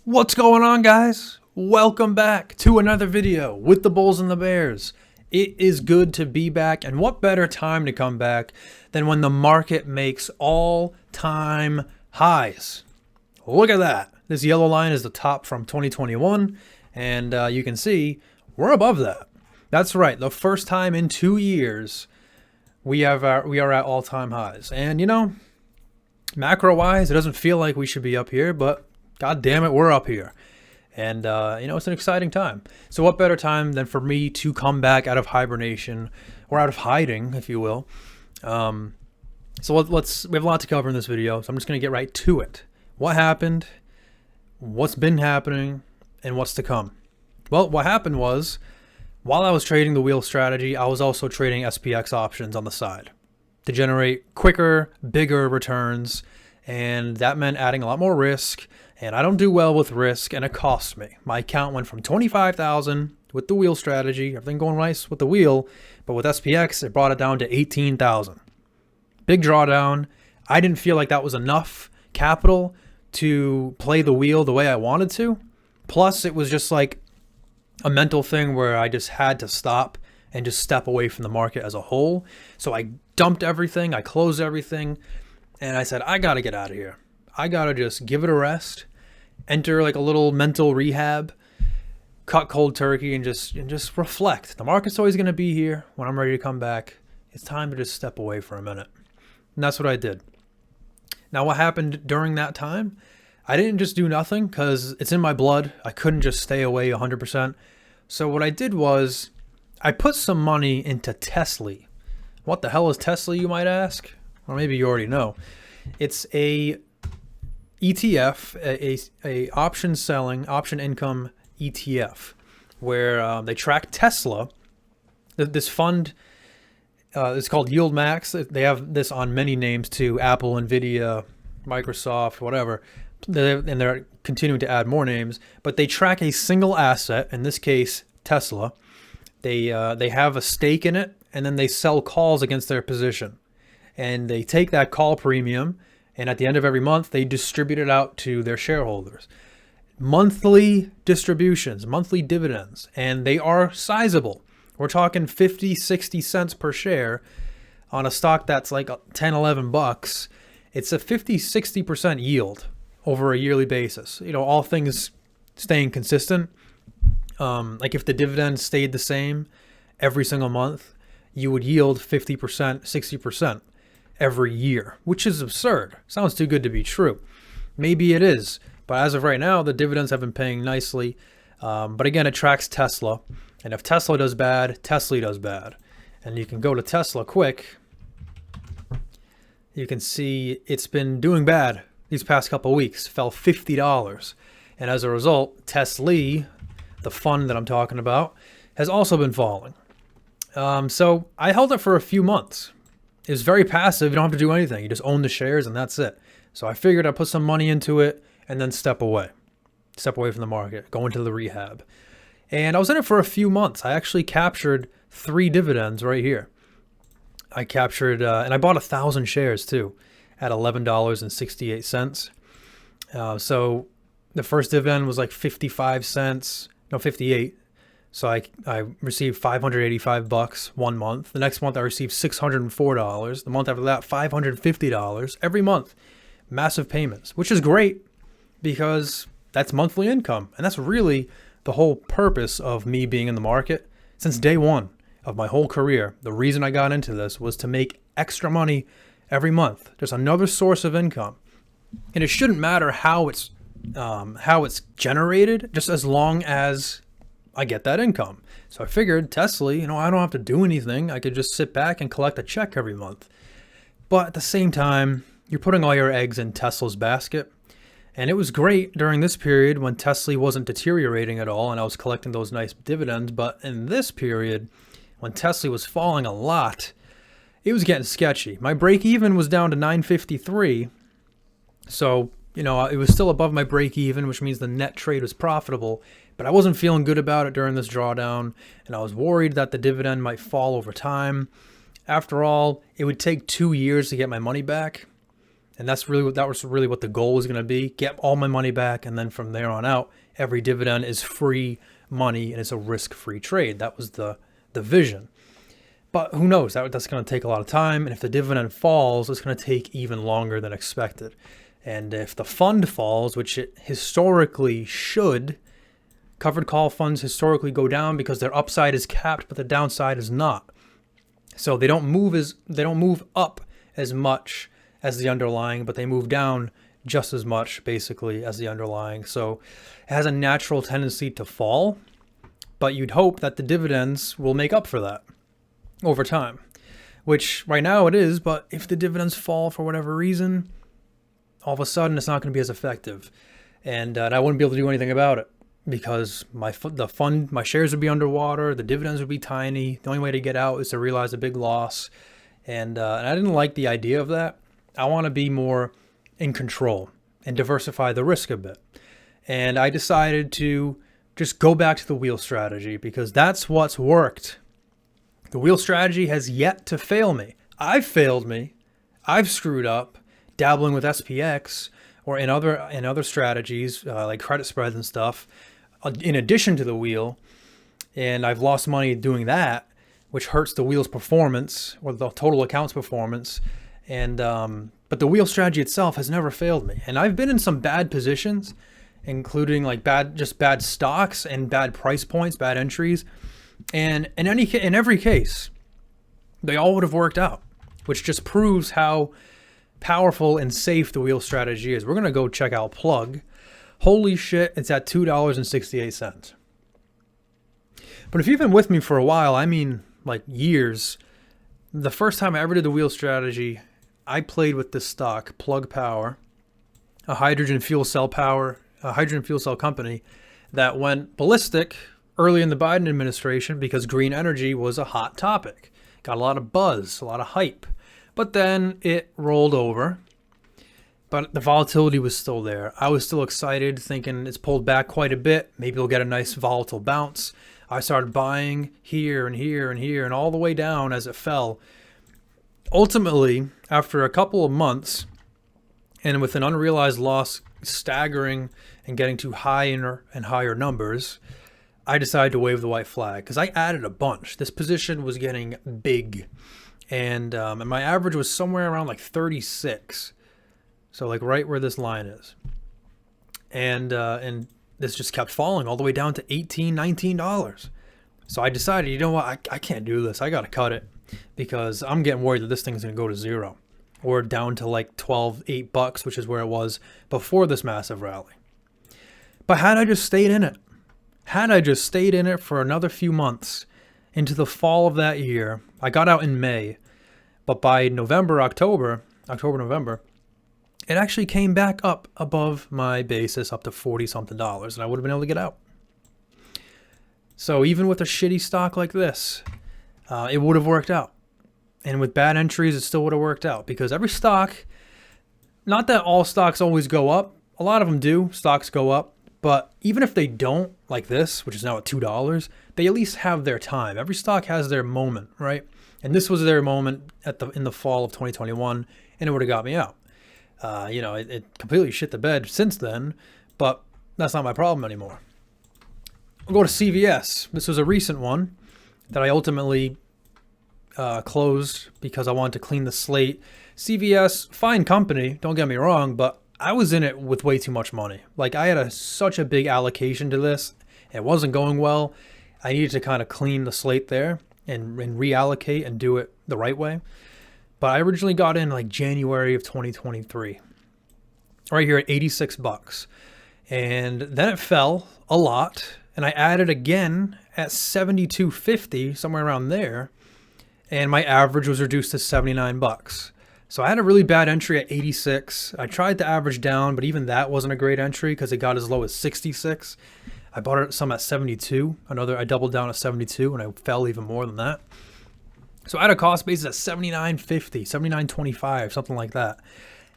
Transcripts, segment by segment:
What's going on, guys? Welcome back to another video with the Bulls and the Bears. It is good to be back, and what better time to come back than when the market makes all-time highs. Look at that. This yellow line is the top from 2021, and you can see we're above that. That's right, the first time in 2 years we are at all-time highs. And you know, macro-wise, it doesn't feel like we should be up here, but God damn it, we're up here. And, it's an exciting time. So what better time than for me to come back out of hibernation, or out of hiding, if you will. So we have a lot to cover in this video, so I'm just going to get right to it. What happened, what's been happening, and what's to come. Well, what happened was, while I was trading the wheel strategy, I was also trading SPX options on the side to generate quicker, bigger returns, and that meant adding a lot more risk. And I don't do well with risk, and it cost me. My account went from 25,000 with the wheel strategy, everything going nice with the wheel, but with SPX, it brought it down to 18,000. Big drawdown. I didn't feel like that was enough capital to play the wheel the way I wanted to. Plus, it was just like a mental thing where I just had to stop and just step away from the market as a whole. So I dumped everything, I closed everything, and I said, I gotta get out of here. I gotta just give it a rest, enter like a little mental rehab, cut cold turkey, and just reflect. The market's always gonna be here when I'm ready to come back. It's time to just step away for a minute. And that's what I did. Now, what happened during that time? I didn't just do nothing because it's in my blood. I couldn't just stay away 100%. So what I did was I put some money into Tesla. What the hell is Tesla, you might ask? Or maybe you already know. It's a ETF, a option income ETF, where they track Tesla. This fund is called Yield Max. They have this on many names too: Apple, Nvidia, Microsoft, whatever. And they're continuing to add more names. But they track a single asset. In this case, Tesla. They have a stake in it, and then they sell calls against their position, and they take that call premium. And at the end of every month, they distribute it out to their shareholders. Monthly distributions, monthly dividends, and they are sizable. We're talking 50, 60 cents per share on a stock that's like 10, 11 bucks. It's a 50, 60% yield over a yearly basis. You know, all things staying consistent. Like if the dividend stayed the same every single month, you would yield 50%, 60%. Every year, which is absurd. Sounds too good to be true. Maybe it is, but as of right now, the dividends have been paying nicely. But again, it tracks Tesla, and if Tesla does bad, Tesla does bad. And you can go to Tesla quick. You can see it's been doing bad these past couple weeks. Fell $50, and as a result, Tesla, the fund that I'm talking about, has also been falling. So I held it for a few months. It's very passive. You don't have to do anything. You just own the shares and that's it. So I figured I'd put some money into it and then step away from the market, go into the rehab. And I was in it for a few months. I actually captured 3 dividends right here. I captured, and I bought 1,000 shares too at $11.68. So the first dividend was like 55 cents, no, 58. So I received $585 one month. The next month I received $604. The month after that, $550 every month. Massive payments, which is great because that's monthly income. And that's really the whole purpose of me being in the market. Since day one of my whole career, the reason I got into this was to make extra money every month. Just another source of income. And it shouldn't matter how it's generated, just as long as I get that income. So I figured Tesla, I don't have to do anything. I could just sit back and collect a check every month. But at the same time, you're putting all your eggs in Tesla's basket. And it was great during this period when Tesla wasn't deteriorating at all and I was collecting those nice dividends. But in this period, when Tesla was falling a lot, it was getting sketchy. My break even was down to 953. So, it was still above my break even, which means the net trade was profitable. But I wasn't feeling good about it during this drawdown, and I was worried that the dividend might fall over time. After all, it would take 2 years to get my money back, And that was really what the goal was going to be: get all my money back, and then from there on out, every dividend is free money and it's a risk-free trade. That was the vision. But who knows? That's going to take a lot of time, and if the dividend falls, it's going to take even longer than expected. And if the fund falls, which it historically should, covered call funds historically go down because their upside is capped, but the downside is not. So they don't move up as much as the underlying, but they move down just as much basically as the underlying. So it has a natural tendency to fall, but you'd hope that the dividends will make up for that over time, which right now it is. But if the dividends fall for whatever reason, all of a sudden it's not going to be as effective, and I wouldn't be able to do anything about it because my shares would be underwater, the dividends would be tiny. The only way to get out is to realize a big loss, and I didn't like the idea of that. I want to be more in control and diversify the risk a bit, and I decided to just go back to the wheel strategy because that's what's worked. The wheel strategy has yet to fail me. I've failed me. I've screwed up dabbling with SPX or in other strategies like credit spreads and stuff in addition to the wheel, and I've lost money doing that, which hurts the wheel's performance or the total account's performance. And but the wheel strategy itself has never failed me, and I've been in some bad positions, including like bad stocks and bad price points, bad entries. And in every case, they all would have worked out, which just proves how powerful and safe the wheel strategy is. We're going to go check out Plug. Holy shit, it's at $2.68. But if you've been with me for a while, I mean like years, the first time I ever did the wheel strategy, I played with this stock, Plug Power, a hydrogen fuel cell company that went ballistic early in the Biden administration because green energy was a hot topic. Got a lot of buzz, a lot of hype. But then it rolled over. But the volatility was still there. I was still excited, thinking it's pulled back quite a bit. Maybe we'll get a nice volatile bounce. I started buying here and here and here and all the way down as it fell. Ultimately, after a couple of months, and with an unrealized loss staggering and getting to higher and higher numbers, I decided to wave the white flag because I added a bunch. This position was getting big, and my average was somewhere around like 36, so like right where this line is, and this just kept falling all the way down to $18, $19. So I decided, you know what, I can't do this. I gotta cut it because I'm getting worried that this thing's gonna go to zero or down to like $8, which is where it was before this massive rally. But had I just stayed in it for another few months into the fall of that year, I got out in May, but by October, November, it actually came back up above my basis up to $40 something, and I would have been able to get out. So even with a shitty stock like this, it would have worked out. And with bad entries, it still would have worked out because every stock, not that all stocks always go up, a lot of them do, stocks go up, but even if they don't, like this, which is now at $2, they at least have their time. Every stock has their moment, right? And this was their moment in the fall of 2021, and it would have got me out. It completely shit the bed since then, but that's not my problem anymore. We'll go to CVS. This was a recent one that I ultimately closed because I wanted to clean the slate. CVS, fine company, don't get me wrong, but I was in it with way too much money. Like I had such a big allocation to this. It wasn't going well. I needed to kind of clean the slate there and reallocate and do it the right way. But I originally got in like January of 2023, right here at $86. And then it fell a lot. And I added again at $72.50, somewhere around there. And my average was reduced to $79. So I had a really bad entry at 86. I tried to average down, but even that wasn't a great entry because it got as low as 66. I bought some at 72. I doubled down at 72 and I fell even more than that. So I had a cost basis at $79.50, $79.25, something like that.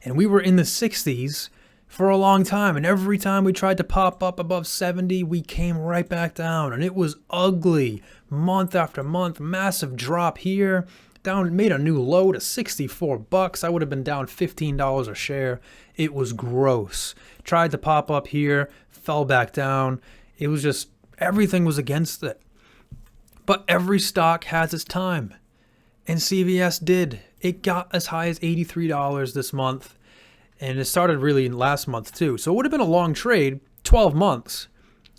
And we were in the 60s for a long time. And every time we tried to pop up above 70, we came right back down. And it was ugly month after month, massive drop here, down, made a new low to 64 bucks. I would have been down $15 a share. It was gross. Tried to pop up here, fell back down. It was just, everything was against it. But every stock has its time. And CVS did. It got as high as $83 this month. And it started really last month too. So it would have been a long trade, 12 months.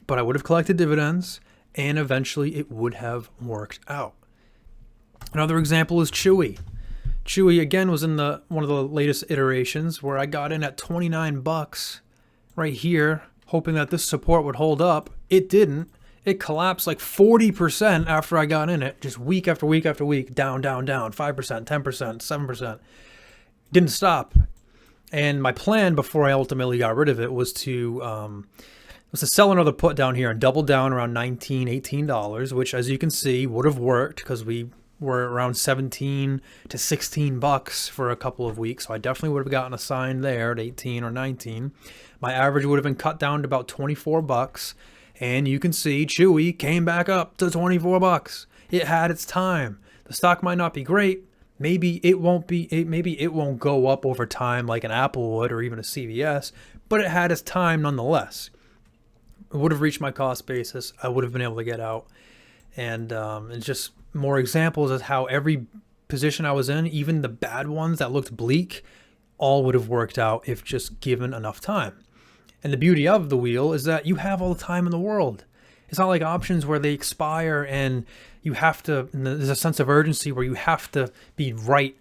But I would have collected dividends. And eventually it would have worked out. Another example is Chewy. Chewy again was in one of the latest iterations where I got in at 29 bucks right here, hoping that this support would hold up. It didn't. It collapsed like 40% after I got in it, just week after week after week, down, down, down, 5%, 10%, 7%. Didn't stop. And my plan before I ultimately got rid of it was to sell another put down here and double down around $19, $18, which as you can see would have worked because we were around 17 to 16 bucks for a couple of weeks. So I definitely would have gotten a sign there at 18 or 19. My average would have been cut down to about 24 bucks. And you can see Chewy came back up to 24 bucks. It had its time. The stock might not be great. Maybe it won't go up over time like an Apple would or even a CVS, but it had its time nonetheless. It would have reached my cost basis. I would have been able to get out. And it's just more examples of how every position I was in, even the bad ones that looked bleak, all would have worked out if just given enough time. And the beauty of the wheel is that you have all the time in the world. It's not like options where they expire and you have to, and there's a sense of urgency where you have to be right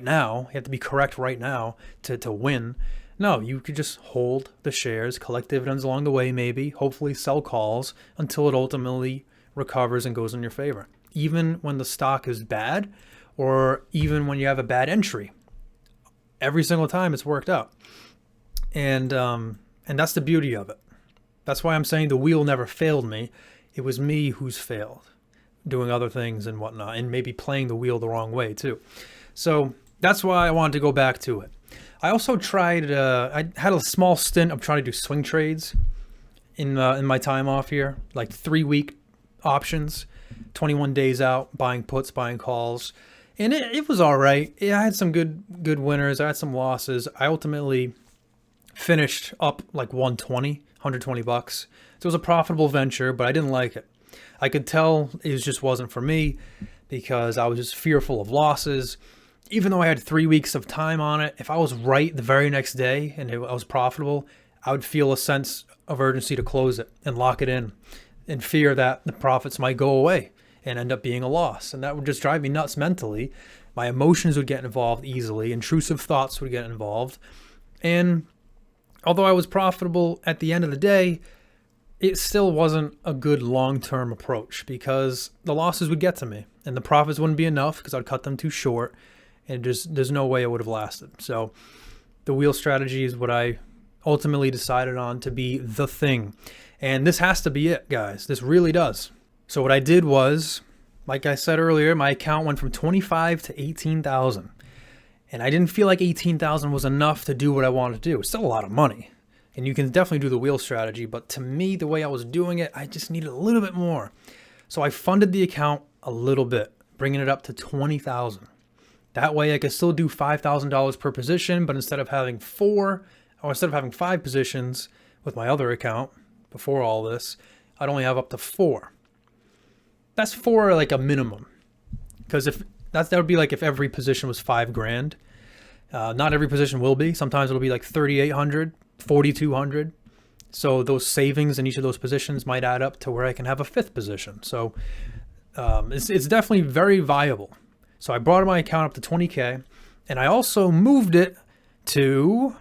now. You have to be correct right now to win. No, you could just hold the shares, collect dividends along the way maybe, hopefully sell calls until it ultimately recovers and goes in your favor. Even when the stock is bad or even when you have a bad entry. Every single time it's worked out. And that's the beauty of it. That's why I'm saying the wheel never failed me. It was me who's failed, doing other things and whatnot, and maybe playing the wheel the wrong way too. So that's why I wanted to go back to it. I also tried, I had a small stint of trying to do swing trades in my time off here, like 3-week options, 21 days out, buying puts, buying calls. And it was all right. I had some good winners. I had some losses. I ultimately finished up like 120 bucks. So it was a profitable venture, but I didn't like it. I could tell it just wasn't for me because I was just fearful of losses. Even though I had 3 weeks of time on it, if I was right the very next day and I was profitable, I would feel a sense of urgency to close it and lock it in and fear that the profits might go away and end up being a loss. And that would just drive me nuts mentally. My emotions would get involved easily. Intrusive thoughts would get involved. And although I was profitable at the end of the day, it still wasn't a good long-term approach because the losses would get to me and the profits wouldn't be enough because I'd cut them too short and there's no way it would have lasted. So the wheel strategy is what I ultimately decided on to be the thing. And this has to be it, guys. This really does. So what I did was, like I said earlier, my account went from 25 to 18,000. And I didn't feel like 18,000 was enough to do what I wanted to do. It's still a lot of money. And you can definitely do the wheel strategy. But to me, the way I was doing it, I just needed a little bit more. So I funded the account a little bit, bringing it up to 20,000. That way I could still do $5,000 per position, but instead of having 5 positions with my other account before all this, I'd only have up to 4. That's 4 like a minimum. Because that would be like if every position was $5,000. Not every position will be. Sometimes it'll be like 3,800, 4,200. So those savings in each of those positions might add up to where I can have a 5th position. So it's definitely very viable. So I brought my account up to 20K, and I also moved it to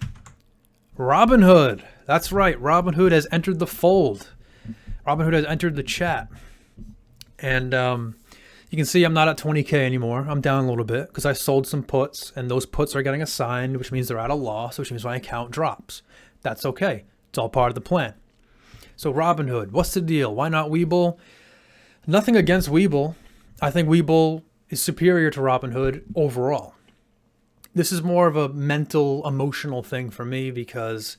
Robinhood. That's right, Robinhood has entered the fold. Robinhood has entered the chat. And you can see I'm not at 20K anymore. I'm down a little bit because I sold some puts, and those puts are getting assigned, which means they're at a loss, which means my account drops. That's okay. It's all part of the plan. So Robinhood, what's the deal? Why not Webull? Nothing against Webull. I think Webull is superior to Robinhood overall. This is more of a mental, emotional thing for me because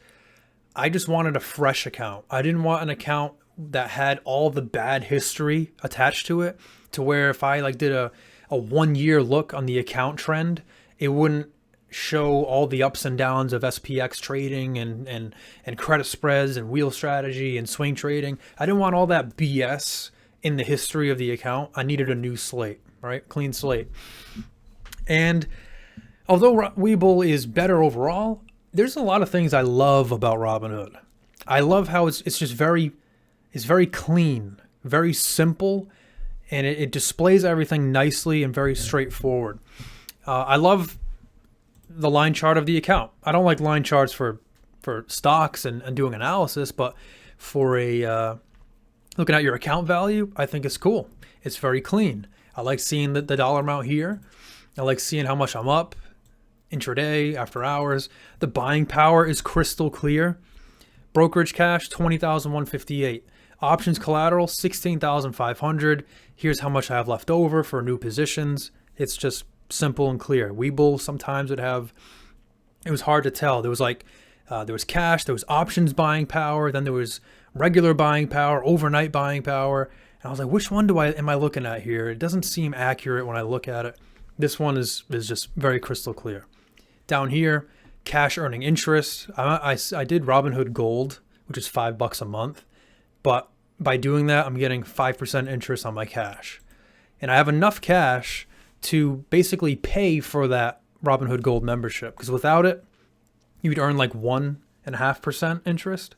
I just wanted a fresh account. I didn't want an account that had all the bad history attached to it, to where if I like did a a 1 year look on the account trend, it wouldn't show all the ups and downs of SPX trading and credit spreads and wheel strategy and swing trading. I didn't want all that BS in the history of the account. I needed a new slate, right? Clean slate. And although Webull is better overall, there's a lot of things I love about Robinhood. I love how it's just very clean, very simple, and it displays everything nicely and very straightforward. I love the line chart of the account. I don't like line charts for stocks and doing analysis, but for looking at your account value, I think it's cool. It's very clean. I like seeing the dollar amount here. I like seeing how much I'm up intraday, after hours. The buying power is crystal clear. Brokerage cash, 20,158. Options collateral, 16,500. Here's how much I have left over for new positions. It's just simple and clear. Webull sometimes would have, it was hard to tell. There was there was cash, there was options buying power, then there was regular buying power, overnight buying power. And I was like, which one am I looking at here? It doesn't seem accurate when I look at it. This one is just very crystal clear. Down here, cash earning interest. I did Robinhood Gold, which is $5 a month. But by doing that, I'm getting 5% interest on my cash. And I have enough cash to basically pay for that Robinhood Gold membership. Because without it, you'd earn like 1.5% interest.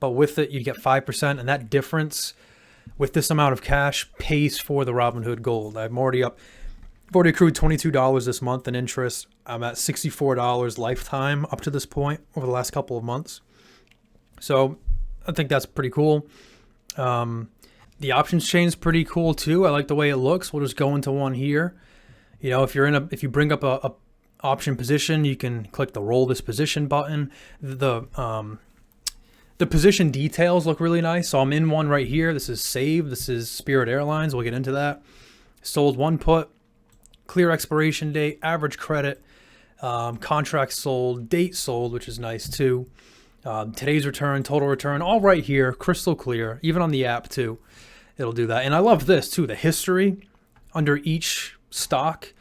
But with it, you get 5%. And that difference with this amount of cash pays for the Robinhood Gold. I've already accrued $22 this month in interest. I'm at $64 lifetime up to this point over the last couple of months. So I think that's pretty cool. The options chain is pretty cool too. I like the way it looks. We'll just go into one here. You know, if you bring up a option position, you can click the roll this position button. The position details look really nice. So I'm in one right here. This is Save. This is Spirit Airlines. We'll get into that. Sold one put. Clear expiration date, average credit, contract sold, date sold, which is nice too. Today's return, total return, all right here, crystal clear, even on the app too. It'll do that. And I love this too, the history under each stock.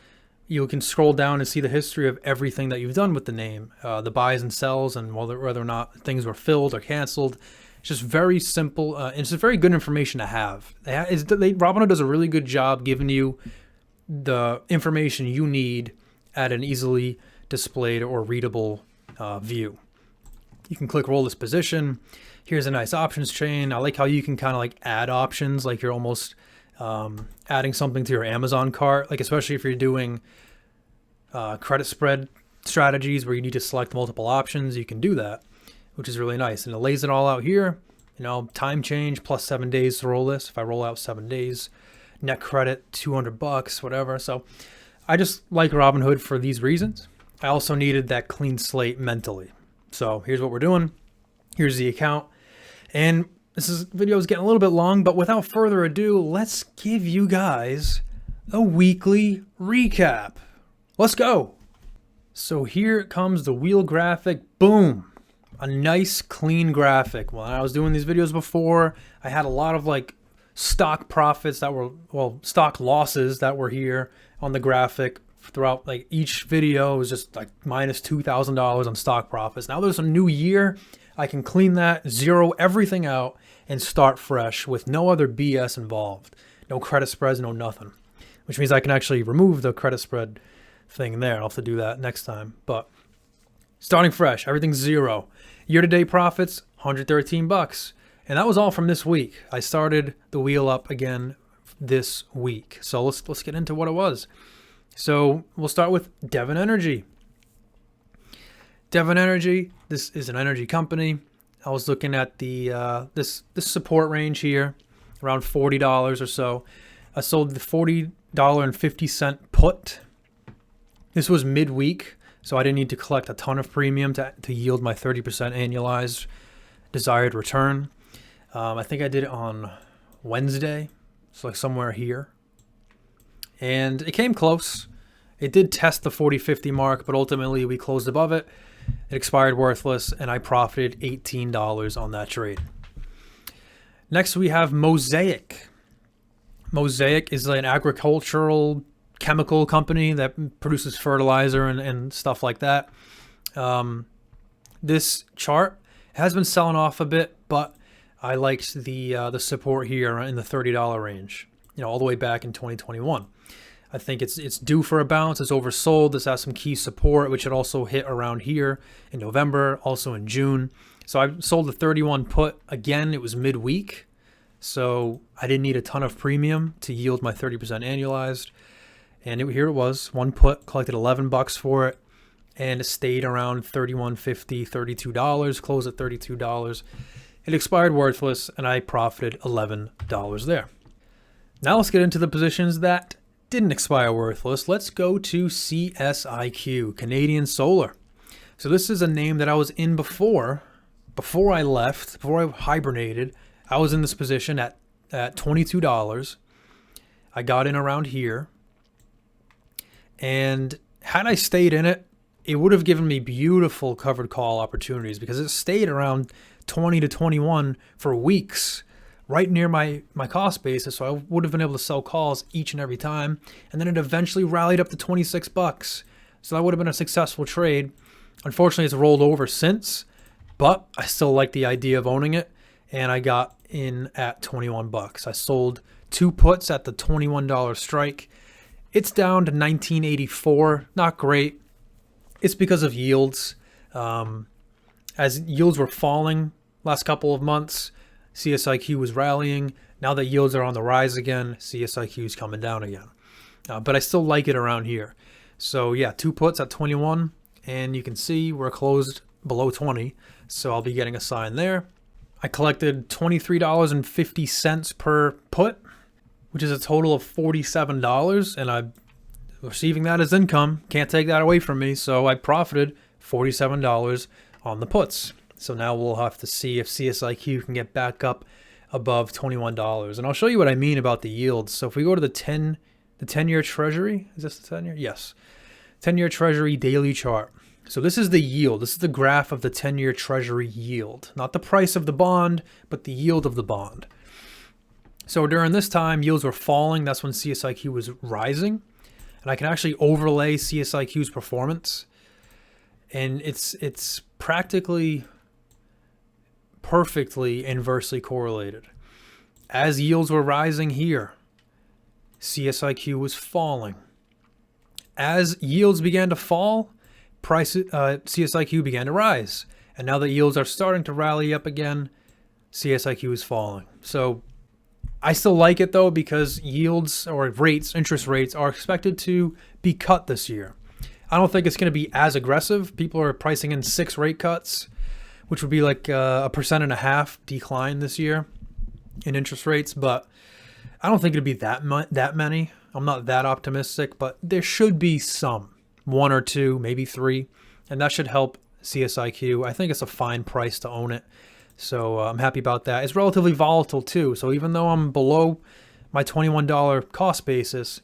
You can scroll down and see the history of everything that you've done with the name, the buys and sells, and whether or not things were filled or canceled. It's just very simple. And it's just very good information to have. Robinhood does a really good job giving you the information you need at an easily displayed or readable view. You can click roll this position. Here's a nice options chain. I like how you can kind of like add options, like you're almost adding something to your Amazon cart, like especially if you're doing credit spread strategies where you need to select multiple options, you can do that, which is really nice. And it lays it all out here. You know, time change plus 7 days to roll this. If I roll out 7 days, net credit, $200, whatever. So I just like Robinhood for these reasons. I also needed that clean slate mentally. So here's what we're doing. Here's the account. And video is getting a little bit long, but without further ado, let's give you guys a weekly recap. Let's go. So here comes the wheel graphic. Boom. A nice clean graphic. When I was doing these videos before, I had a lot of like stock profits that were, stock losses that were here on the graphic throughout. Like each video was just like minus $2,000 on stock profits. Now there's a new year. I can clean that, zero everything out, and start fresh with no other BS involved. No credit spreads, no nothing. Which means I can actually remove the credit spread thing there. I'll have to do that next time. But starting fresh, everything's zero. Year-to-date profits, $113. And that was all from this week. I started the wheel up again this week. So let's get into what it was. So we'll start with Devon Energy. Devon Energy, this is an energy company. I was looking at the this support range here, around $40 or so. I sold the $40.50 put. This was midweek, so I didn't need to collect a ton of premium to yield my 30% annualized desired return. I think I did it on Wednesday, so like somewhere here. And it came close. It did test the 40-50 mark, but ultimately we closed above it. It expired worthless, and I profited $18 on that trade. Next, we have Mosaic. Mosaic is an agricultural chemical company that produces fertilizer and stuff like that. This chart has been selling off a bit, but I liked the support here in the $30 range, all the way back in 2021. I think it's due for a bounce. It's oversold. This has some key support, which it also hit around here in November, also in June. So I sold the 31 put. Again, it was midweek, so I didn't need a ton of premium to yield my 30% annualized. And here it was, one put, collected $11 for it, and it stayed around $31.50, $32, closed at $32. It expired worthless, and I profited $11 there. Now let's get into the positions that didn't expire worthless. Let's go to CSIQ, Canadian Solar. So this is a name that I was in before I left, before I hibernated. I was in this position at $22. I got in around here. And had I stayed in it, it would have given me beautiful covered call opportunities because it stayed around 20 to 21 for weeks, right near my cost basis. So I would have been able to sell calls each and every time. And then it eventually rallied up to $26. So that would have been a successful trade. Unfortunately, it's rolled over since, but I still like the idea of owning it. And I got in at $21. I sold 2 puts at the $21 strike. It's down to $19.84. Not great. It's because of yields. As yields were falling last couple of months, CSIQ was rallying. Now that yields are on the rise again, CSIQ is coming down again. But I still like it around here. So yeah, 2 puts at 21, and you can see we're closed below 20. So I'll be getting a sign there. I collected $23.50 per put, which is a total of $47, and I'm receiving that as income. Can't take that away from me, so I profited $47 on the puts. So now we'll have to see if CSIQ can get back up above $21. And I'll show you what I mean about the yields. So if we go to the 10-year Treasury, is this the 10-year? Yes. 10-year Treasury daily chart. So this is the yield. This is the graph of the 10-year Treasury yield. Not the price of the bond, but the yield of the bond. So during this time, yields were falling. That's when CSIQ was rising. And I can actually overlay CSIQ's performance. And it's practically perfectly inversely correlated. As yields were rising here, CSIQ was falling. As yields began to fall, CSIQ began to rise. And now that yields are starting to rally up again, CSIQ is falling. So I still like it though, because yields or rates, interest rates, are expected to be cut this year. I don't think it's going to be as aggressive. People are pricing in 6 rate cuts, which would be like 1.5% decline this year in interest rates. But I don't think it'd be that many. I'm not that optimistic, but there should be some, 1 or 2, maybe 3, and that should help CSIQ. I think it's a fine price to own it. So I'm happy about that. It's relatively volatile too. So even though I'm below my $21 cost basis,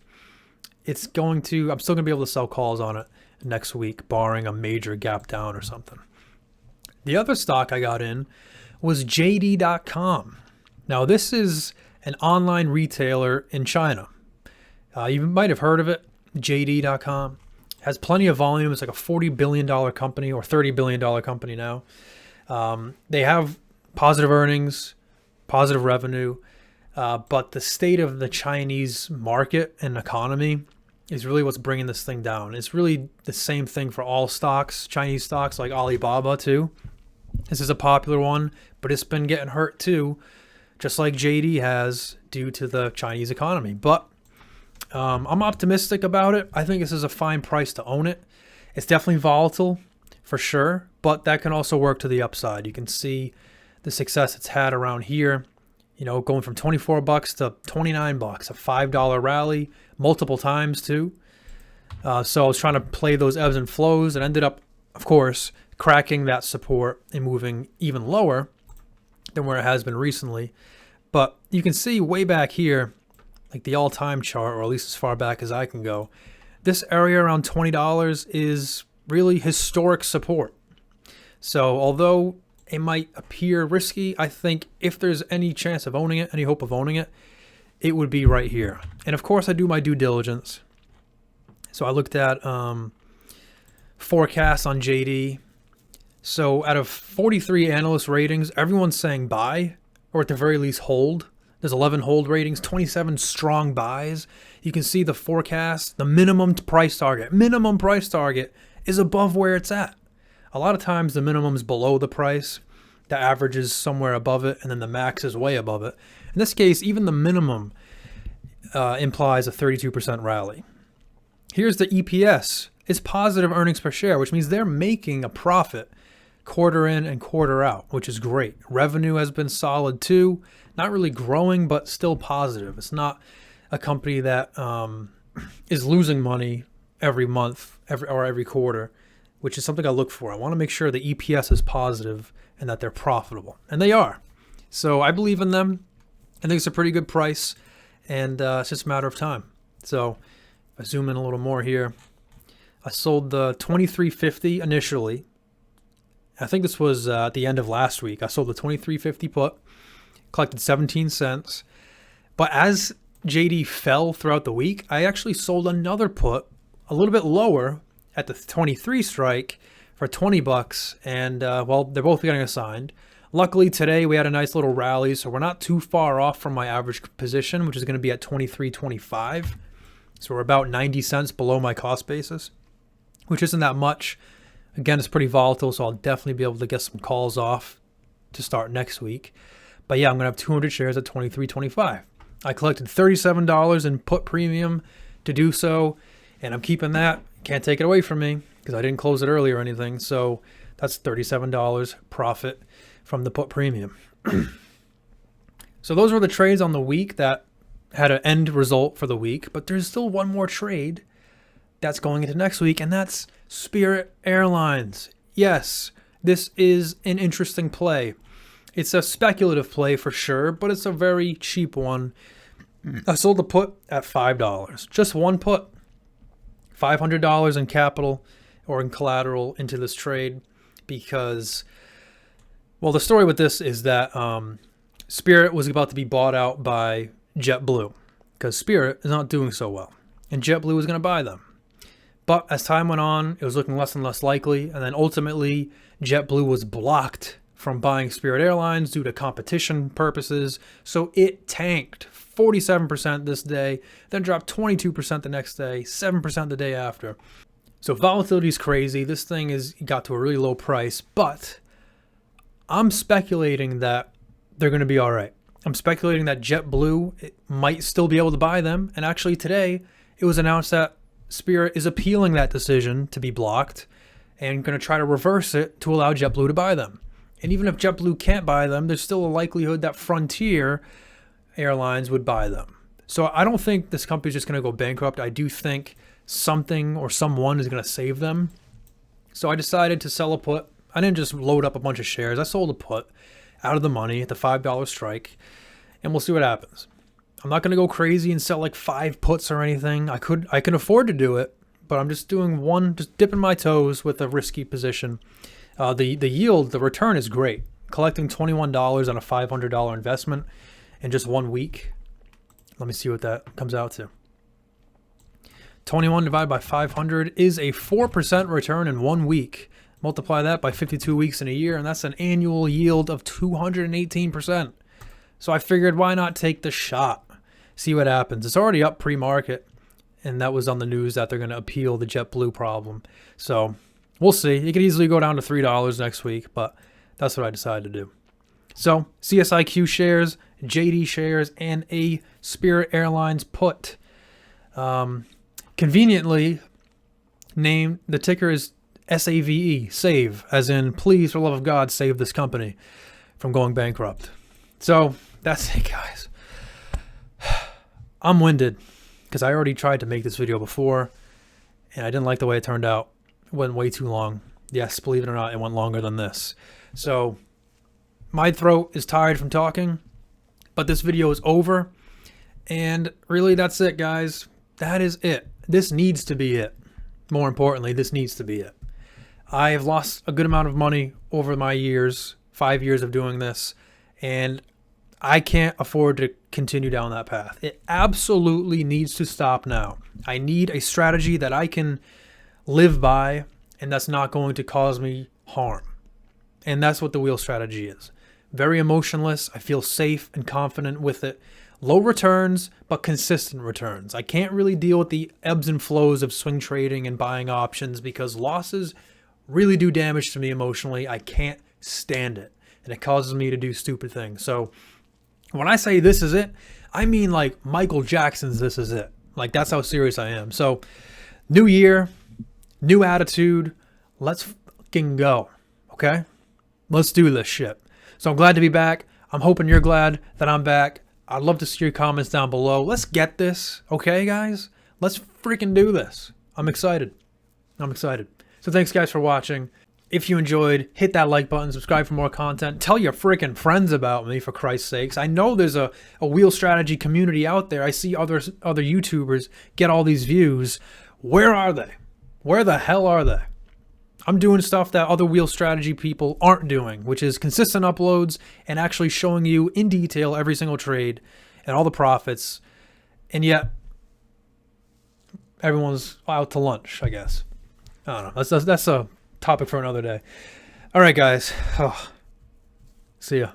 I'm still going to be able to sell calls on it next week, barring a major gap down or something. The other stock I got in was JD.com. Now this is an online retailer in China. You might have heard of it. JD.com has plenty of volume. It's like a $40 billion company or $30 billion company now. They have positive earnings, positive revenue, but the state of the Chinese market and economy is really what's bringing this thing down. It's really the same thing for all stocks, Chinese stocks like Alibaba too. This is a popular one, but it's been getting hurt too, just like JD has, due to the Chinese economy. But I'm optimistic about it. I think this is a fine price to own it. It's definitely volatile for sure, but that can also work to the upside. You can see the success it's had around here, going from $24 to $29, a $5 rally multiple times too. So I was trying to play those ebbs and flows and ended up, of course, cracking that support and moving even lower than where it has been recently. But you can see way back here, like the all-time chart, or at least as far back as I can go, this area around $20 is really historic support. So although it might appear risky, I think if there's any chance of owning it, any hope of owning it, it would be right here. And of course I do my due diligence. So I looked at forecasts on JD. So out of 43 analyst ratings, everyone's saying buy, or at the very least hold. There's 11 hold ratings, 27 strong buys. You can see the forecast, the minimum price target is above where it's at. A lot of times the minimum is below the price. The average is somewhere above it, and then the max is way above it. In this case, even the minimum implies a 32% rally. Here's the EPS. It's positive earnings per share, which means they're making a profit quarter in and quarter out, which is great. Revenue has been solid too. Not really growing, but still positive. It's not a company that is losing money every month or every quarter, which is something I look for. I want to make sure the EPS is positive and that they're profitable. And they are. So I believe in them. I think it's a pretty good price, and it's just a matter of time. So if I zoom in a little more here, I sold the 2350 initially. I think this was at the end of last week. I sold the 2350 put, collected 17 cents. But as JD fell throughout the week, I actually sold another put a little bit lower at the 23 strike for 20 bucks. And well, they're both getting assigned. Luckily today we had a nice little rally, so we're not too far off from my average position, which is going to be at 23.25. So we're about 90 cents below my cost basis, which isn't that much. Again, it's pretty volatile, so I'll definitely be able to get some calls off to start next week. But yeah, I'm going to have 200 shares at 23.25. I collected $37 in put premium to do so, and I'm keeping that. Can't take it away from me because I didn't close it early or anything. So that's $37 profit from the put premium. So those were the trades on the week that had an end result for the week, but there's still one more trade that's going into next week, and that's Spirit Airlines. Yes, this is an interesting play. It's a speculative play for sure, but it's a very cheap one. I sold the put at $5. Just one put. $500 in capital or in collateral into this trade because, well, the story with this is that Spirit was about to be bought out by JetBlue because Spirit is not doing so well, and JetBlue was going to buy them. But as time went on, it was looking less and less likely, and then ultimately JetBlue was blocked from buying Spirit Airlines due to competition purposes, so it tanked 47% this day, then dropped 22% the next day, 7% the day after. So volatility is crazy. This thing got to a really low price, but I'm speculating that they're going to be all right. I'm speculating that JetBlue might still be able to buy them, and actually today it was announced that Spirit is appealing that decision to be blocked and going to try to reverse it to allow JetBlue to buy them. And even if JetBlue can't buy them, there's still a likelihood that Frontier Airlines would buy them. So I don't think this company is just going to go bankrupt. I do think something or someone is going to save them. So I decided to sell a put. I didn't just load up a bunch of shares. I sold a put out of the money at the $5 strike, and we'll see what happens. I'm not going to go crazy and sell like 5 puts or anything. I can afford to do it, but I'm just doing one, just dipping my toes with a risky position. The yield, the return is great. Collecting $21 on a $500 investment in just 1 week. Let me see what that comes out to. 21 divided by 500 is a 4% return in 1 week. Multiply that by 52 weeks in a year, and that's an annual yield of 218%. So I figured, why not take the shot? See what happens. It's already up pre-market, and that was on the news that they're going to appeal the JetBlue problem. So we'll see. It could easily go down to $3 next week, but that's what I decided to do. So CSIQ shares, JD shares, and a Spirit Airlines put. Conveniently named, the ticker is SAVE, save, as in please, for the love of God, save this company from going bankrupt. So that's it, guys. I'm winded because I already tried to make this video before and I didn't like the way it turned out. It went way too long. Yes, believe it or not, it went longer than this. So my throat is tired from talking, but this video is over. And really, that's it, guys. That is it. This needs to be it. More importantly, this needs to be it. I have lost a good amount of money over my years, 5 years of doing this, and I can't afford to continue down that path. It absolutely needs to stop now. I need a strategy that I can live by and that's not going to cause me harm. And that's what the wheel strategy is. Very emotionless. I feel safe and confident with it. Low returns, but consistent returns. I can't really deal with the ebbs and flows of swing trading and buying options because losses really do damage to me emotionally. I can't stand it. And it causes me to do stupid things. So when I say this is it, I mean like Michael Jackson's this is it. Like that's how serious I am. So new year, new attitude. Let's fucking go. Okay? Let's do this shit. So I'm glad to be back. I'm hoping you're glad that I'm back. I'd love to see your comments down below. Let's get this. Okay, guys? Let's freaking do this. I'm excited. I'm excited. So thanks guys for watching. If you enjoyed, hit that like button, subscribe for more content. Tell your freaking friends about me, for Christ's sakes. I know there's a wheel strategy community out there. I see other YouTubers get all these views. Where are they? Where the hell are they? I'm doing stuff that other wheel strategy people aren't doing, which is consistent uploads and actually showing you in detail every single trade and all the profits. And yet, everyone's out to lunch, I guess. I don't know. That's a topic for another day. All right, guys. Oh, see ya.